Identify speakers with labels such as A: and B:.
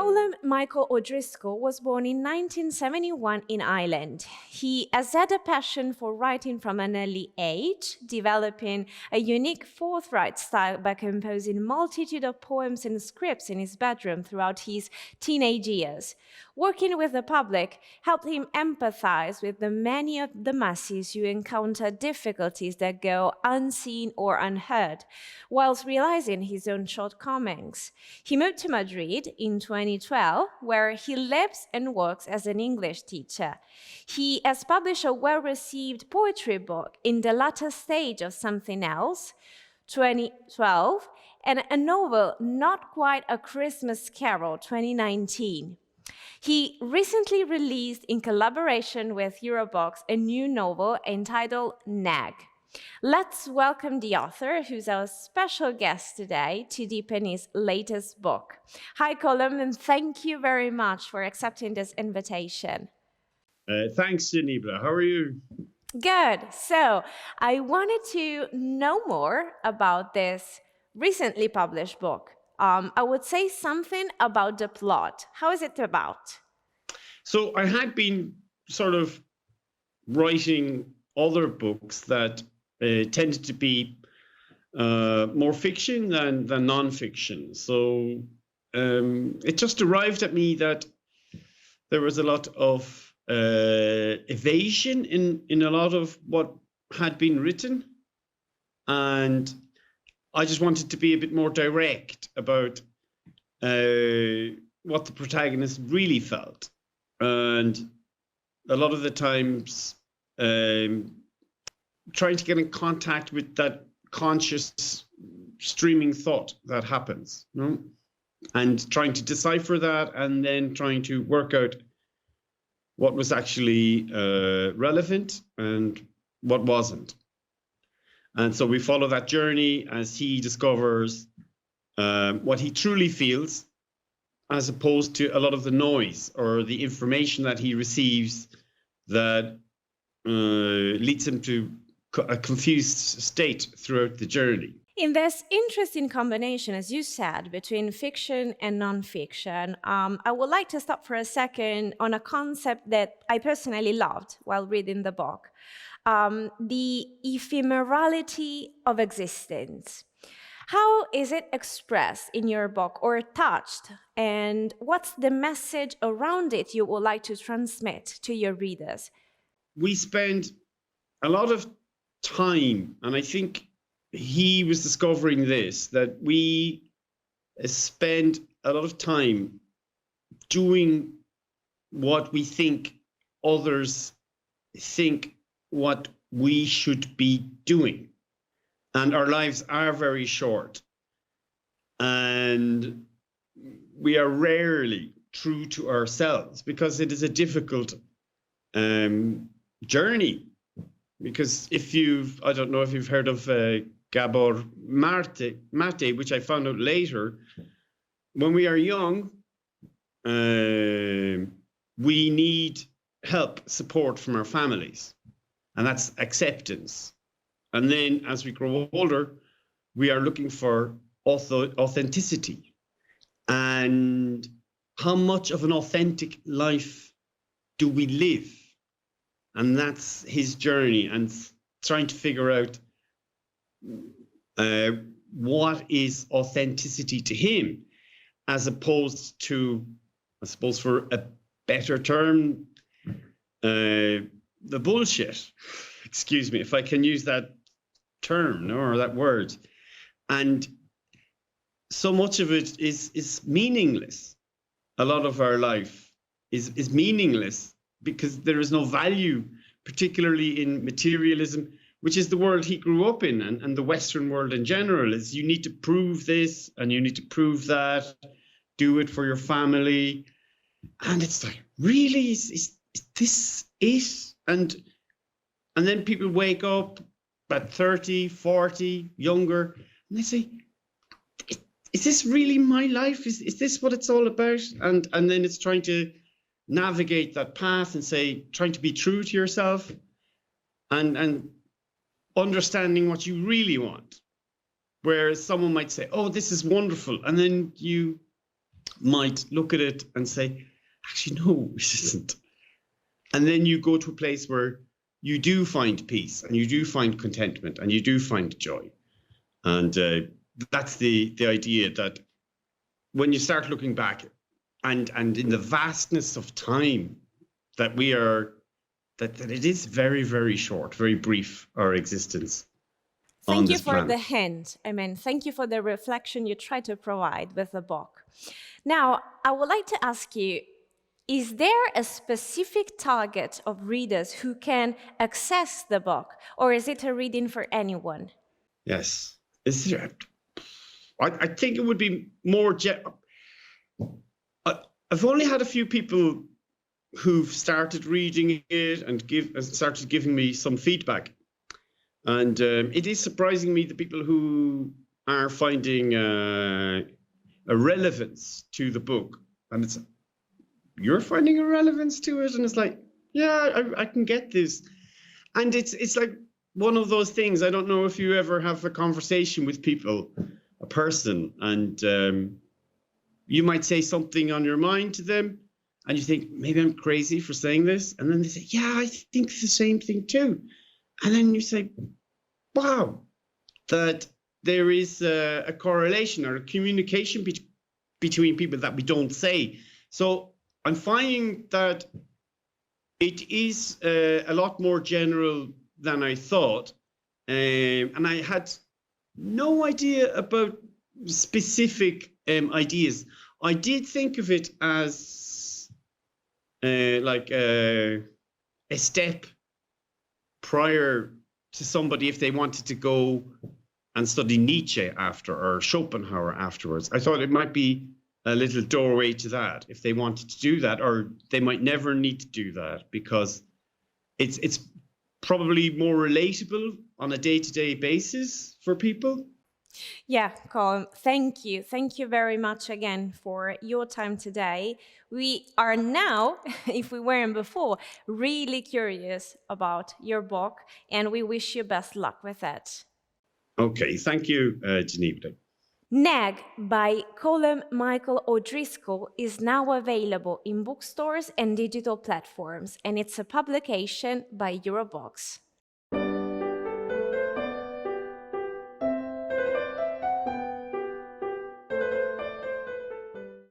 A: Colm Michael O'Driscoll was born in 1971 in Ireland. He has had a passion for writing from an early age, developing a unique forthright style by composing a multitude of poems and scripts in his bedroom throughout his teenage years. Working with the public helped him empathize with the many of the masses who encounter difficulties that go unseen or unheard, whilst realizing his own shortcomings. He moved to Madrid in 2012, where he lives and works as an English teacher. He has published a well-received poetry book, In the Latter Stage of Something Else, 2012, and a novel, Not Quite a Christmas Carol, 2019. He recently released, in collaboration with Eurobox, a new novel entitled NAG. Let's welcome the author, who's our special guest today, to deepen his latest book. Hi, Colm, and thank you very much for accepting this invitation.
B: Thanks, Nibla. How are you?
A: Good. So I wanted to know more about this recently published book. I would say something about the plot. How is it about?
B: So I had been sort of writing other books that tended to be more fiction than non-fiction. So it just arrived at me that there was a lot of evasion in a lot of what had been written. And I just wanted to be a bit more direct about what the protagonist really felt. And a lot of the times, trying to get in contact with that conscious streaming thought that happens, you know? And trying to decipher that, and then trying to work out what was actually relevant and what wasn't. And so we follow that journey as he discovers what he truly feels, as opposed to a lot of the noise or the information that he receives that leads him to a confused state throughout the journey.
A: In this interesting combination, as you said, between fiction and non-fiction, I would like to stop for a second on a concept that I personally loved while reading the book, the ephemerality of existence. How is it expressed in your book or touched? And what's the message around it you would like to transmit to your readers?
B: We spend a lot of time, and I think he was discovering this, that we spend a lot of time doing what we think others think what we should be doing. And our lives are very short. And we are rarely true to ourselves because it is a difficult journey. Because I don't know if you've heard of Gabor Mate, which I found out later, when we are young, we need help, support from our families, and that's acceptance. And then as we grow older, we are looking for authenticity and how much of an authentic life do we live? And that's his journey, and trying to figure out what is authenticity to him, as opposed to, I suppose, for a better term, the bullshit. Excuse me if I can use that term or that word. And so much of it is meaningless. A lot of our life is meaningless because there is no value, particularly in materialism, which is the world he grew up in, and the Western world in general. Is you need to prove this and you need to prove that, do it for your family. And it's like, really, is this it? And then people wake up at 30, 40, younger, and they say, is this really my life? Is this what it's all about? And then it's trying to navigate that path and trying to be true to yourself and understanding what you really want. Whereas someone might say, oh, this is wonderful. And then you might look at it and say, actually, no, it isn't. And then you go to a place where you do find peace and you do find contentment and you do find joy. And that's the idea, that when you start looking back and in the vastness of time that we are, that it is very, very short, very brief, our existence.
A: Thank you for the hint. I mean, thank you for the reflection you try to provide with the book. Now, I would like to ask you, is there a specific target of readers who can access the book, or is it a reading for anyone?
B: Yes. Is there? I think it would be more. I've only had a few people who've started reading it and started giving me some feedback. And it is surprising me the people who are finding a relevance to the book. And you're finding a relevance to it? And it's like, yeah, I can get this. And it's like one of those things. I don't know if you ever have a conversation with people, a person, and you might say something on your mind to them, and you think, maybe I'm crazy for saying this. And then they say, yeah, I think the same thing too. And then you say, wow, that there is a correlation or a communication between people that we don't say. So I'm finding that it is a lot more general than I thought. And I had no idea about specific ideas. I did think of it as like a step prior to somebody if they wanted to go and study Nietzsche after, or Schopenhauer afterwards. I thought it might be a little doorway to that if they wanted to do that, or they might never need to do that because it's probably more relatable on a day-to-day basis for people.
A: Yeah, Colm, thank you. Thank you very much again for your time today. We are now, if we weren't before, really curious about your book, and we wish you best luck with it.
B: Okay, thank you, Geneva.
A: NAG by Colm, Michael or Driscoll is now available in bookstores and digital platforms, and it's a publication by Eurobox.